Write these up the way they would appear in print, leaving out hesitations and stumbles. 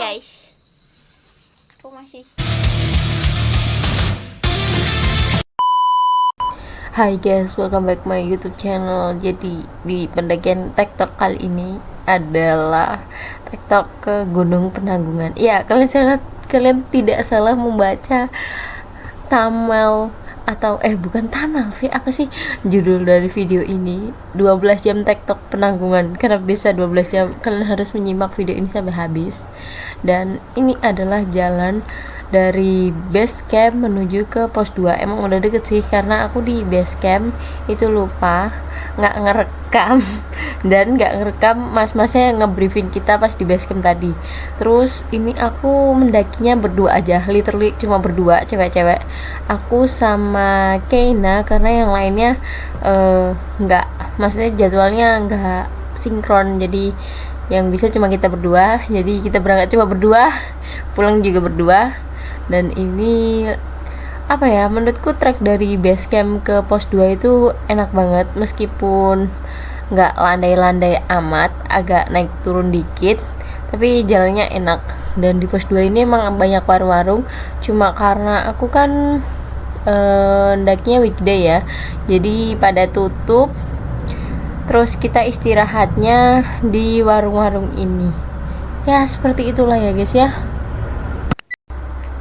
guys. Aku masih. Hai guys, welcome back my YouTube channel. Jadi di pendakian TikTok kali ini adalah TikTok ke Gunung Penanggungan. Iya, kalian tidak salah membaca tamal atau bukan tamal sih, apa sih judul dari video ini? 12 jam TikTok Penanggungan. Karena bisa 12 jam, kalian harus menyimak video ini sampai habis. Dan ini adalah jalan dari base camp menuju ke pos 2. Emang udah deket sih, karena aku di base camp itu lupa nggak ngerekam dan nggak ngerekam mas-masnya ngebriefing kita pas di base camp tadi. Terus ini aku mendakinya berdua aja, literally cuma berdua, cewek-cewek, aku sama Keina, karena yang lainnya nggak, maksudnya jadwalnya nggak sinkron, jadi yang bisa cuma kita berdua. Jadi kita berangkat cuma berdua, pulang juga berdua. Dan ini apa ya, menurutku trek dari base camp ke pos 2 itu enak banget, meskipun nggak landai-landai amat, agak naik turun dikit, tapi jalannya enak. Dan di pos 2 ini emang banyak warung-warung, cuma karena aku kan ndakinya weekday ya, jadi pada tutup. Terus kita istirahatnya di warung-warung ini. Ya seperti itulah ya guys ya.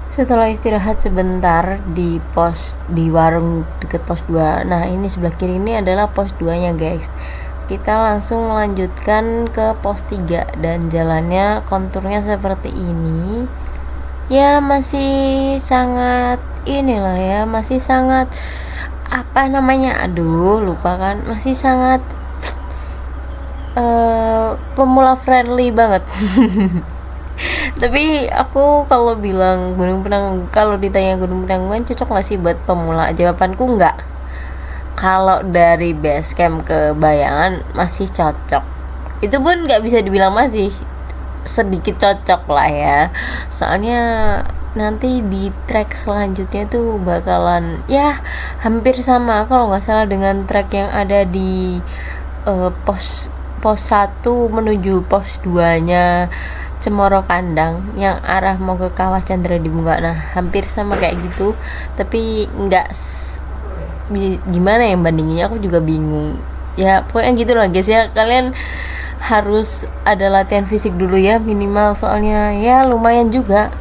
Setelah istirahat sebentar di warung deket pos 2. Nah, ini sebelah kiri ini adalah pos 2 nya guys. Kita langsung melanjutkan ke pos 3 dan jalannya konturnya seperti ini. Ya masih sangat inilah ya, masih sangat apa namanya? Aduh, lupa kan. Masih sangat pemula friendly banget. Tapi aku kalau bilang kalau ditanya Gunung Penanggungan cocok nggak sih buat pemula, jawabanku nggak. Kalau dari base camp ke Bayangan masih cocok, itu pun nggak bisa dibilang masih, sedikit cocok lah ya, soalnya nanti di trek selanjutnya tuh bakalan ya hampir sama kalau nggak salah dengan trek yang ada di pos 1 menuju pos 2 nya Cemoro Kandang, yang arah mau ke Kawah Chandra di Bunga. Nah, hampir sama kayak gitu, tapi nggak gimana yang bandinginnya, aku juga bingung ya. Pokoknya gitu lah guys ya, kalian harus ada latihan fisik dulu ya minimal, soalnya ya lumayan juga.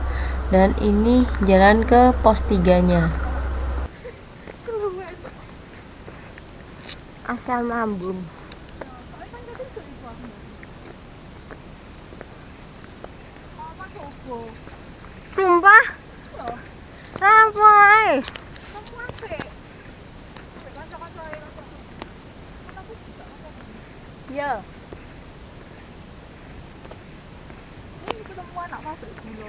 Dan ini jalan ke pos 3 nya. Asal Ambung. Sumpah? Apa ae? Ya. Ini ketemu anak masuk dulu.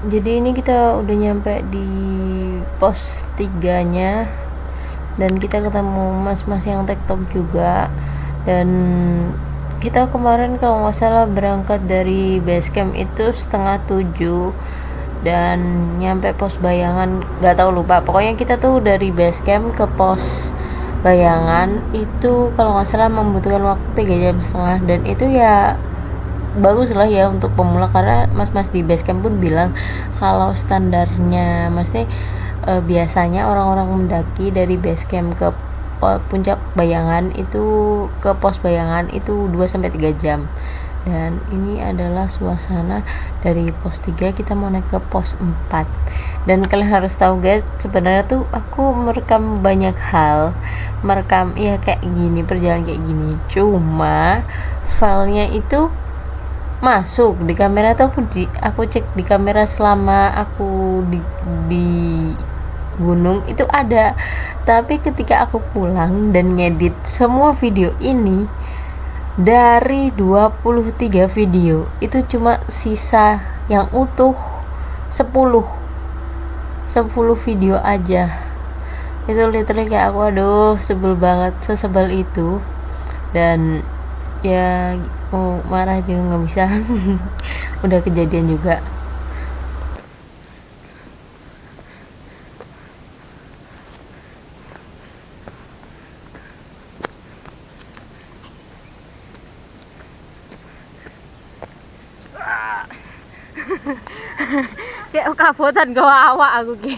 Jadi ini kita udah nyampe di pos 3 nya, dan kita ketemu mas-mas yang TikTok juga. Dan kita kemarin kalau nggak salah berangkat dari base camp itu 6:30 dan nyampe pos Bayangan, nggak tahu, lupa. Pokoknya kita tuh dari base camp ke pos Bayangan itu kalau nggak salah membutuhkan waktu 3,5 jam, dan itu ya bagus lah ya untuk pemula, karena mas-mas di base camp pun bilang kalau standarnya, maksudnya biasanya orang-orang mendaki dari base camp ke puncak Bayangan itu, ke pos Bayangan itu 2-3 jam. Dan ini adalah suasana dari pos 3, kita mau naik ke pos 4. Dan kalian harus tahu guys, sebenarnya tuh aku merekam banyak hal, merekam ya kayak gini, perjalanan kayak gini, cuma filenya itu masuk di kamera tuh, aku cek di kamera selama aku di gunung itu ada, tapi ketika aku pulang dan ngedit semua video ini, dari 23 video itu cuma sisa yang utuh 10. 10 video aja. Itu literally kayak aku aduh sebel banget, sesebel itu. Dan ya mau marah juga nggak bisa. Udah kejadian juga. Kayak kabotan gawa awak aku ki.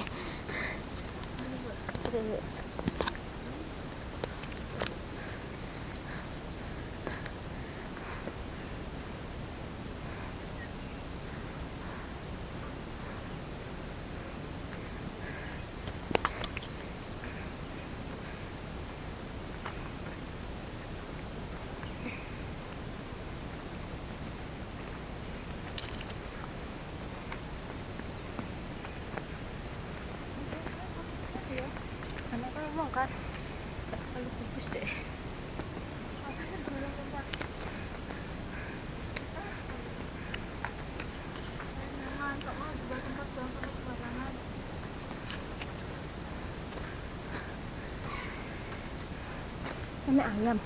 Kan kalau bagus deh. Ini ayam.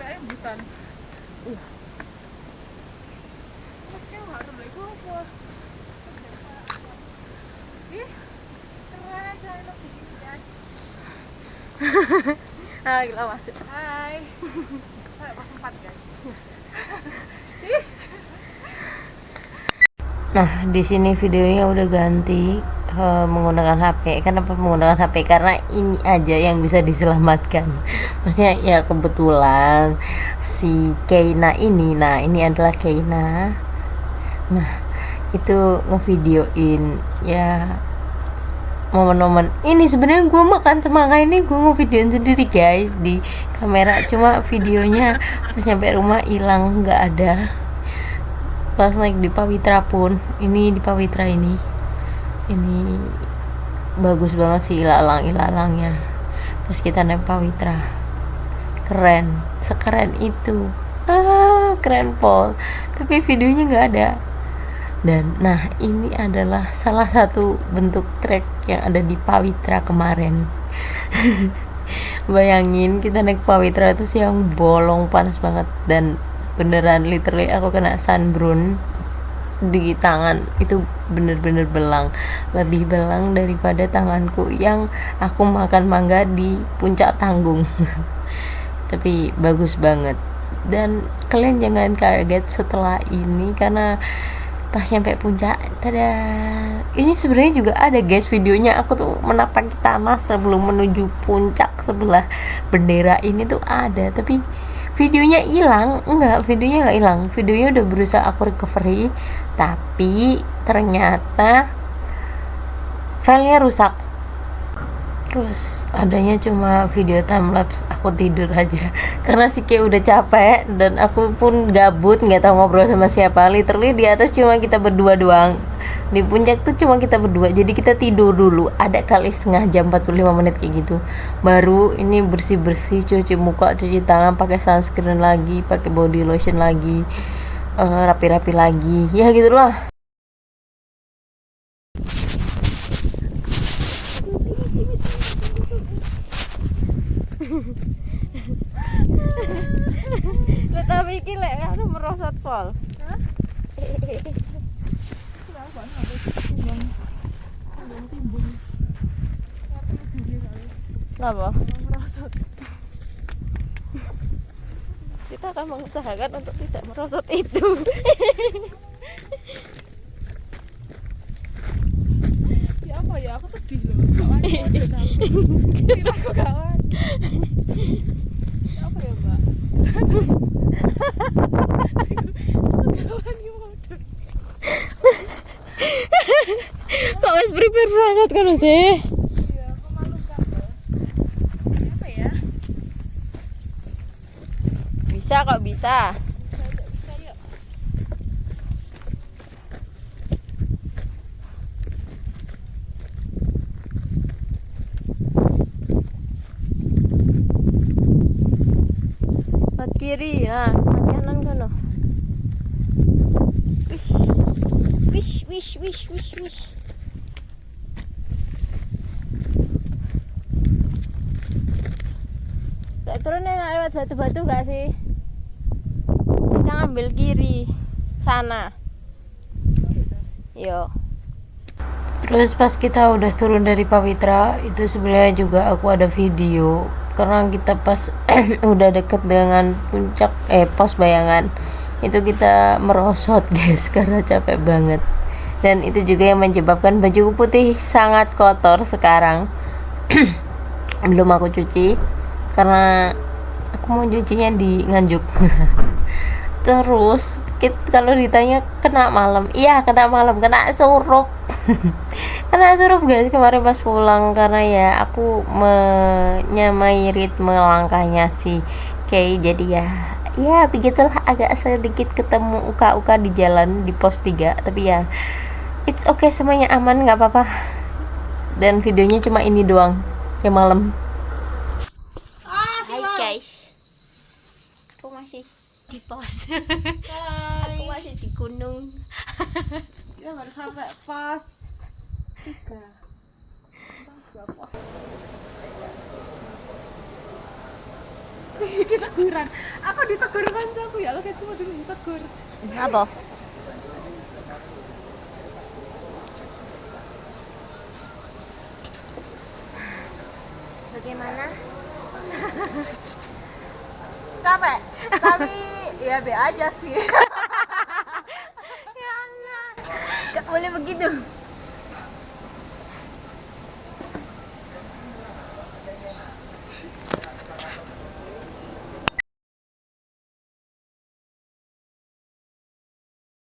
Ayam hutan. Iya. Masnya harus beli apa? Ih, keren saya lebih ini ya. Ah, kita masuk. Hai. Saya pas 4 guys. Nah, di sini videonya udah ganti menggunakan HP. Kenapa menggunakan HP? Karena ini aja yang bisa diselamatkan. Maksudnya ya kebetulan si Keina ini, nah ini adalah Keina. Nah, itu ngevideoin ya momen-momen ini. Sebenarnya gue makan semangka ini gue ngevideoin sendiri guys di kamera, cuma videonya pas nyampe rumah hilang, nggak ada. Pas naik di Pawitra pun, ini di Pawitra ini bagus banget sih ilalang-ilalangnya. Pas kita naik Pawitra, keren, sekeren itu, keren pol. Tapi videonya nggak ada. Dan nah ini adalah salah satu bentuk trek yang ada di Pawitra kemarin. Bayangin kita naik Pawitra itu siang bolong, panas banget, dan beneran literally aku kena sunburn di tangan. Itu bener-bener belang, lebih belang daripada tanganku yang aku makan mangga di puncak tanggung. Tapi bagus banget, dan kalian jangan kaget setelah ini karena pas nyampe puncak, tada, ini sebenarnya juga ada guys videonya. Aku tuh menapaki tanah sebelum menuju puncak sebelah bendera ini tuh ada, tapi videonya hilang. Enggak, videonya nggak hilang, videonya udah berusaha aku recovery, tapi ternyata filenya rusak. Terus adanya cuma video timelapse aku tidur aja karena sih kayak udah capek dan aku pun gabut, nggak tahu ngobrol sama siapa. Literally di atas cuma kita berdua doang, di puncak tuh cuma kita berdua, jadi kita tidur dulu ada kali setengah jam, 45 menit kayak gitu. Baru ini bersih-bersih, cuci muka, cuci tangan, pakai sunscreen lagi, pakai body lotion lagi, rapi-rapi lagi, ya gitulah. Tapi iki lek anu merosot pol. Hah? Kenapa? Merosot. Kita akan mengusahakan untuk tidak merosot itu. Ya apa ya, aku sedih loh. Kira aku kawan. Ya apa ya mbak? Kawan gimana? Kok wis prepare merosot kan sih? Iya, aku malu kan loh. Apa ya? Bisa kok, bisa. Bisa yuk. Mat kiri ya, mat kanan kono. Wis. Wish, wish, wish, wish, wish. Tak turun lewat batu-batu gak sih? Kita ambil kiri sana. Yo. Terus pas kita udah turun dari Pawitra, itu sebenarnya juga aku ada video karena kita pas udah deket dengan puncak pos bayangan itu kita merosot guys karena capek banget, dan itu juga yang menyebabkan bajuku putih sangat kotor sekarang. Belum aku cuci karena aku mau cucinya di Nganjuk. Terus kalau ditanya kena malam, iya kena malam, kena surup. Kena surup guys kemarin pas pulang, karena ya aku menyamai ritme langkahnya si Kay, jadi ya begitulah, agak sedikit ketemu uka-uka di jalan di pos 3, tapi ya it's okay, semuanya aman, nggak apa-apa. Dan videonya cuma ini doang yang malam. Hai guys. Aku masih di pos. Aku masih di gunung. Kita baru sampai pos 3. Diteguran. Aku ditegur kancaku ya, lo kayak cuma ditegur. Apa? Bagaimana? Capek, tapi ya be aja sih. Gak boleh begitu.